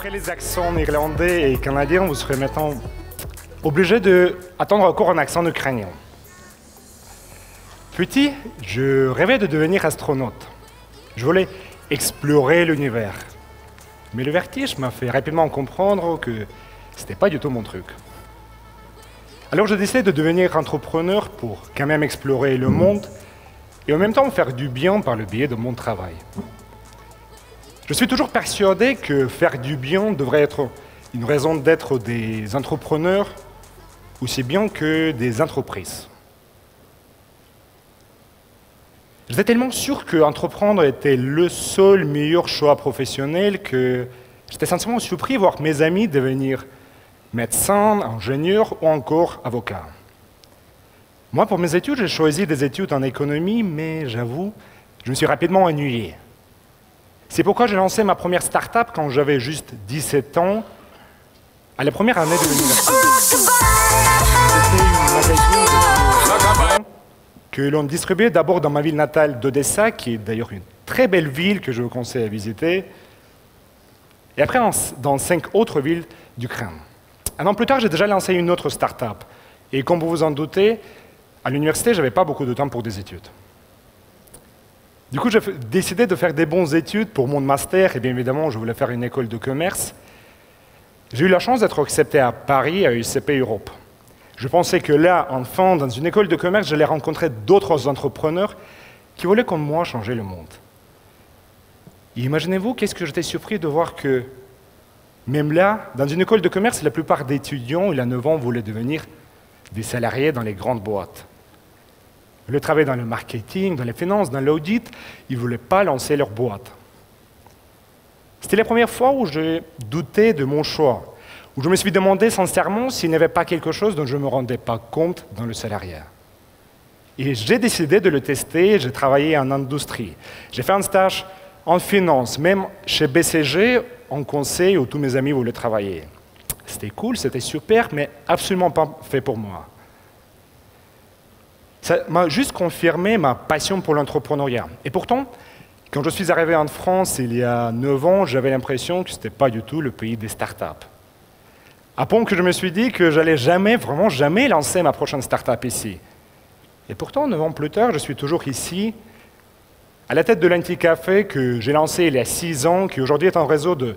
Après les accents néerlandais et canadiens, vous serez maintenant obligé d'attendre encore un accent ukrainien. Petit, je rêvais de devenir astronaute. Je voulais explorer l'univers. Mais le vertige m'a fait rapidement comprendre que ce n'était pas du tout mon truc. Alors j'ai décidé de devenir entrepreneur pour quand même explorer le monde et en même temps faire du bien par le biais de mon travail. Je suis toujours persuadé que faire du bien devrait être une raison d'être des entrepreneurs aussi bien que des entreprises. J'étais tellement sûr qu'entreprendre était le seul meilleur choix professionnel que j'étais sincèrement surpris de voir mes amis devenir médecins, ingénieurs ou encore avocats. Moi, pour mes études, j'ai choisi des études en économie, mais j'avoue, je me suis rapidement ennuyé. C'est pourquoi j'ai lancé ma première start-up quand j'avais juste 17 ans, à la première année de l'université. C'était une magazine que l'on distribuait d'abord dans ma ville natale d'Odessa, qui est d'ailleurs une très belle ville que je vous conseille à visiter, et après dans 5 autres villes d'Ukraine. Un an plus tard, j'ai déjà lancé une autre start-up. Et comme vous vous en doutez, à l'université, je n'avais pas beaucoup de temps pour des études. Du coup, j'ai décidé de faire des bonnes études pour mon master, et bien évidemment, je voulais faire une école de commerce. J'ai eu la chance d'être accepté à Paris, à UCP Europe. Je pensais que là, enfin, dans une école de commerce, j'allais rencontrer d'autres entrepreneurs qui voulaient, comme moi, changer le monde. Et imaginez-vous, qu'est-ce que j'étais surpris de voir que, même là, dans une école de commerce, la plupart des étudiants, il y a 9 ans, voulaient devenir des salariés dans les grandes boîtes. Ils voulaient travailler dans le marketing, dans les finances, dans l'audit, ils ne voulaient pas lancer leur boîte. C'était la première fois où j'ai douté de mon choix, où je me suis demandé sincèrement s'il n'y avait pas quelque chose dont je ne me rendais pas compte dans le salariat. Et j'ai décidé de le tester, j'ai travaillé en industrie. J'ai fait un stage en finance, même chez BCG, en conseil où tous mes amis voulaient travailler. C'était cool, c'était super, mais absolument pas fait pour moi. Ça m'a juste confirmé ma passion pour l'entrepreneuriat. Et pourtant, quand je suis arrivé en France il y a 9 ans, j'avais l'impression que ce n'était pas du tout le pays des startups. À point que je me suis dit que j'allais jamais, vraiment jamais lancer ma prochaine startup ici. Et pourtant, 9 ans plus tard, je suis toujours ici, à la tête de l'Anti-Café que j'ai lancé il y a 6 ans, qui aujourd'hui est un réseau de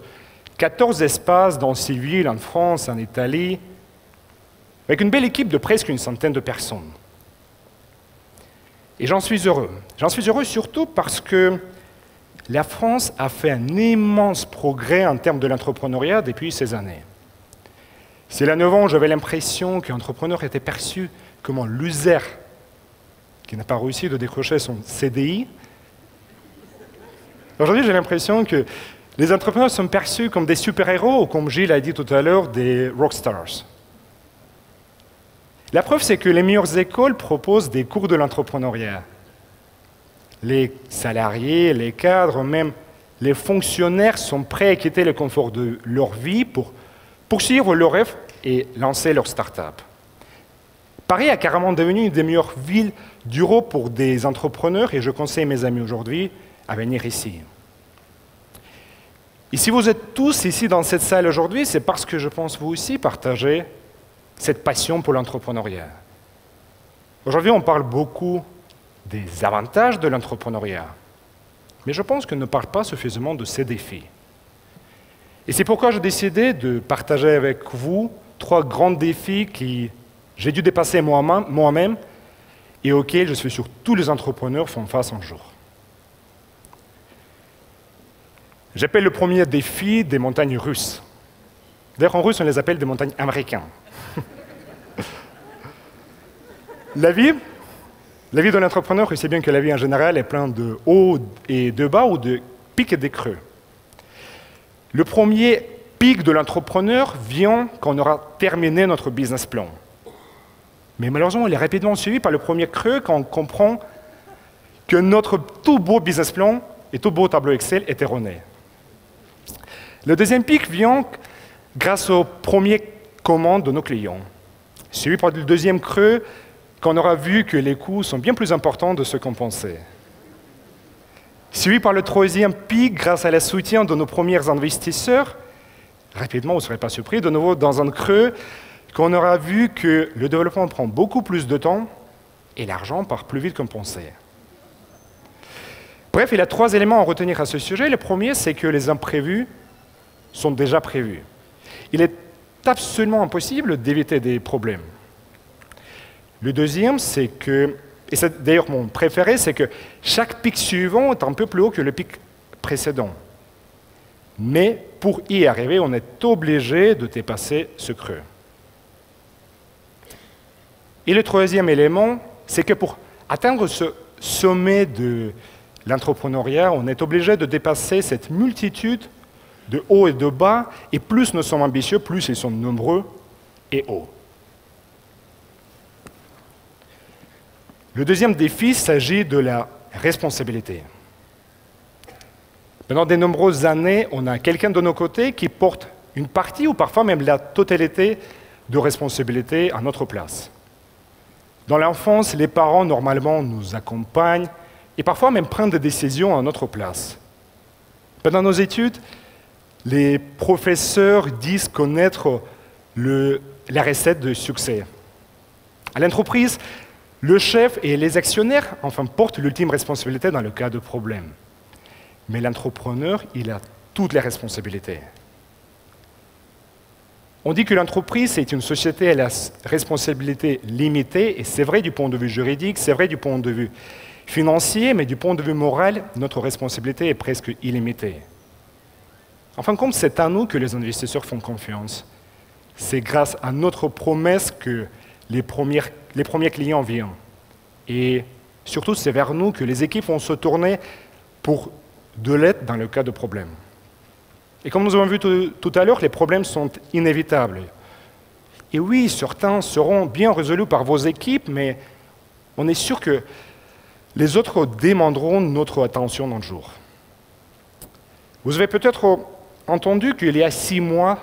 14 espaces dans 6 villes, en France, en Italie, avec une belle équipe de presque une centaine de personnes. Et j'en suis heureux. J'en suis heureux surtout parce que la France a fait un immense progrès en termes de l'entrepreneuriat depuis ces années. C'est là 9 ans, j'avais l'impression qu'un entrepreneur était perçu comme un loser qui n'a pas réussi de décrocher son CDI. Aujourd'hui, j'ai l'impression que les entrepreneurs sont perçus comme des super-héros ou, comme Gilles a dit tout à l'heure, des rockstars. La preuve, c'est que les meilleures écoles proposent des cours de l'entrepreneuriat. Les salariés, les cadres, même les fonctionnaires sont prêts à quitter le confort de leur vie pour poursuivre leurs rêves et lancer leur start-up. Paris est carrément devenu une des meilleures villes d'Europe pour des entrepreneurs et je conseille mes amis aujourd'hui à venir ici. Et si vous êtes tous ici dans cette salle aujourd'hui, c'est parce que je pense vous aussi partager cette passion pour l'entrepreneuriat. Aujourd'hui, on parle beaucoup des avantages de l'entrepreneuriat, mais je pense qu'on ne parle pas suffisamment de ses défis. Et c'est pourquoi j'ai décidé de partager avec vous 3 grands défis que j'ai dû dépasser moi-même et auxquels je suis sûr que tous les entrepreneurs font face un jour. J'appelle le premier défi des montagnes russes. D'ailleurs, en russe, on les appelle des montagnes américaines. La vie de l'entrepreneur, c'est bien que la vie en général est pleine de hauts et de bas ou de pics et de creux. Le premier pic de l'entrepreneur vient quand on aura terminé notre business plan. Mais malheureusement, il est rapidement suivi par le premier creux quand on comprend que notre tout beau business plan et tout beau tableau Excel est erroné. Le deuxième pic vient grâce aux premières commandes de nos clients, suivi par le deuxième creux quand on aura vu que les coûts sont bien plus importants de ce qu'on pensait. Suivi par le troisième pic grâce à la soutien de nos premiers investisseurs rapidement, vous ne serez pas surpris, de nouveau dans un creux, qu'on aura vu que le développement prend beaucoup plus de temps et l'argent part plus vite qu'on pensait. Bref, il y a 3 éléments à retenir à ce sujet. Le premier, c'est que les imprévus sont déjà prévus. Il est absolument impossible d'éviter des problèmes. Le deuxième, c'est que, et c'est d'ailleurs mon préféré, c'est que chaque pic suivant est un peu plus haut que le pic précédent. Mais pour y arriver, on est obligé de dépasser ce creux. Et le troisième élément, c'est que pour atteindre ce sommet de l'entrepreneuriat, on est obligé de dépasser cette multitude de hauts et de bas, et plus nous sommes ambitieux, plus ils sont nombreux et hauts. Le deuxième défi s'agit de la responsabilité. Pendant de nombreuses années, on a quelqu'un de nos côtés qui porte une partie ou parfois même la totalité de responsabilité à notre place. Dans l'enfance, les parents, normalement, nous accompagnent et parfois même prennent des décisions à notre place. Pendant nos études, les professeurs disent connaître la recette de succès. À l'entreprise, le chef et les actionnaires portent l'ultime responsabilité dans le cas de problème. Mais l'entrepreneur, il a toutes les responsabilités. On dit que l'entreprise est une société à la responsabilité limitée, et c'est vrai du point de vue juridique, c'est vrai du point de vue financier, mais du point de vue moral, notre responsabilité est presque illimitée. En fin de compte, c'est à nous que les investisseurs font confiance. C'est grâce à notre promesse que les premiers clients viennent. Et surtout, c'est vers nous que les équipes vont se tourner pour de l'aide dans le cas de problème. Et comme nous avons vu tout à l'heure, les problèmes sont inévitables. Et oui, certains seront bien résolus par vos équipes, mais on est sûr que les autres demanderont notre attention un jour. Vous avez peut-être entendu qu'il y a 6 mois,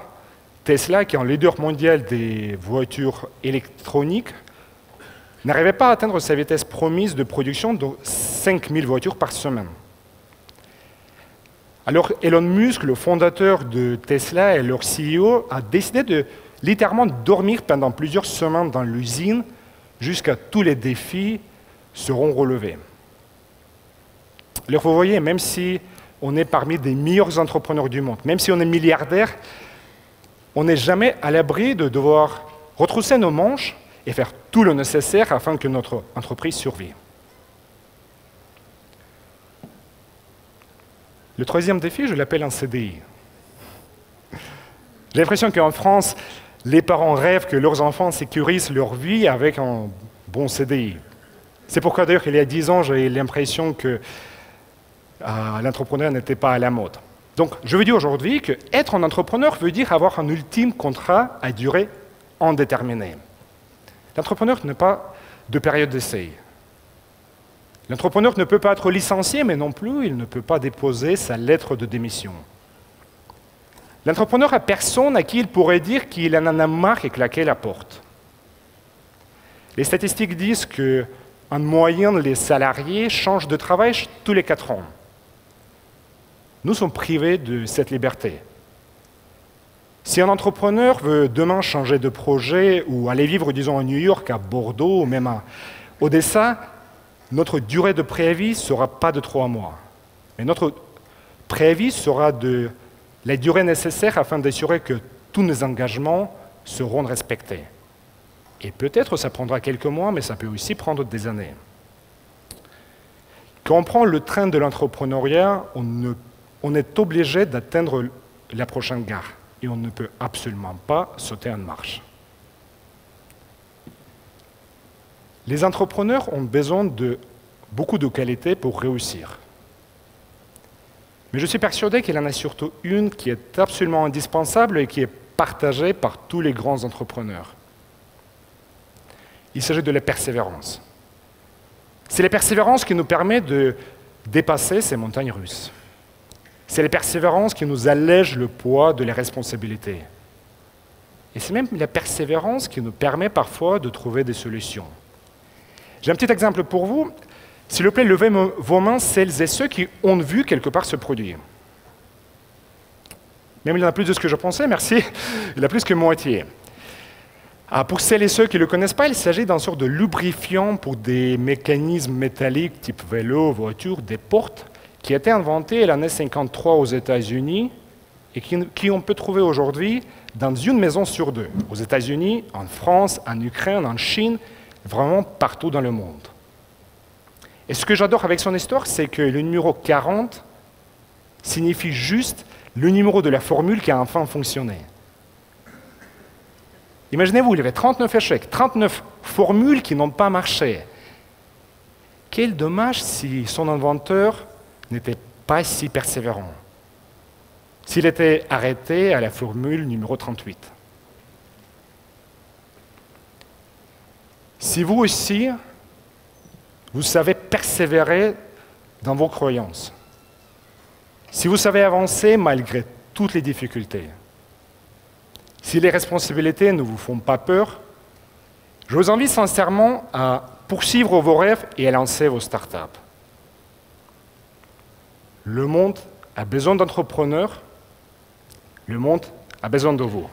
Tesla, qui est un leader mondial des voitures électroniques, n'arrivait pas à atteindre sa vitesse promise de production de 5000 voitures par semaine. Alors Elon Musk, le fondateur de Tesla et leur CEO, a décidé de littéralement dormir pendant plusieurs semaines dans l'usine jusqu'à tous les défis seront relevés. Alors vous voyez, même si on est parmi les meilleurs entrepreneurs du monde, même si on est milliardaire, on n'est jamais à l'abri de devoir retrousser nos manches et faire tout le nécessaire afin que notre entreprise survive. Le troisième défi, je l'appelle un CDI. J'ai l'impression qu'en France, les parents rêvent que leurs enfants sécurisent leur vie avec un bon CDI. C'est pourquoi d'ailleurs, il y a 10 ans, j'ai l'impression que l'entrepreneur n'était pas à la mode. Donc, je veux dire aujourd'hui qu'être un entrepreneur veut dire avoir un ultime contrat à durée indéterminée. L'entrepreneur n'a pas de période d'essai. L'entrepreneur ne peut pas être licencié, mais non plus, il ne peut pas déposer sa lettre de démission. L'entrepreneur n'a personne à qui il pourrait dire qu'il en a marre et claquer la porte. Les statistiques disent qu'en moyenne, les salariés changent de travail tous les 4 ans. Nous sommes privés de cette liberté. Si un entrepreneur veut demain changer de projet ou aller vivre, disons, à New York, à Bordeaux ou même à Odessa, notre durée de préavis ne sera pas de 3 mois. Mais notre préavis sera de la durée nécessaire afin d'assurer que tous nos engagements seront respectés. Et peut-être ça prendra quelques mois, mais ça peut aussi prendre des années. Quand on prend le train de l'entrepreneuriat, on est obligé d'atteindre la prochaine gare. Et on ne peut absolument pas sauter en marche. Les entrepreneurs ont besoin de beaucoup de qualités pour réussir. Mais je suis persuadé qu'il y en a surtout une qui est absolument indispensable et qui est partagée par tous les grands entrepreneurs. Il s'agit de la persévérance. C'est la persévérance qui nous permet de dépasser ces montagnes russes. C'est la persévérance qui nous allège le poids de la responsabilité. Et c'est même la persévérance qui nous permet parfois de trouver des solutions. J'ai un petit exemple pour vous. S'il vous plaît, levez vos mains, celles et ceux qui ont vu quelque part ce produit. Même il y en a plus de ce que je pensais, merci. Il y a plus que moitié. Pour celles et ceux qui ne le connaissent pas, il s'agit d'un sorte de lubrifiant pour des mécanismes métalliques type vélo, voiture, des portes, qui a été inventé l'année 1953 aux États-Unis et qui on peut trouver aujourd'hui dans une maison sur deux, aux États-Unis, en France, en Ukraine, en Chine, vraiment partout dans le monde. Et ce que j'adore avec son histoire, c'est que le numéro 40 signifie juste le numéro de la formule qui a enfin fonctionné. Imaginez-vous, il y avait 39 échecs, 39 formules qui n'ont pas marché. Quel dommage si son inventeur n'était pas si persévérant, s'il était arrêté à la formule numéro 38. Si vous aussi, vous savez persévérer dans vos croyances, si vous savez avancer malgré toutes les difficultés, si les responsabilités ne vous font pas peur, je vous invite sincèrement à poursuivre vos rêves et à lancer vos startups. Le monde a besoin d'entrepreneurs, le monde a besoin de vous.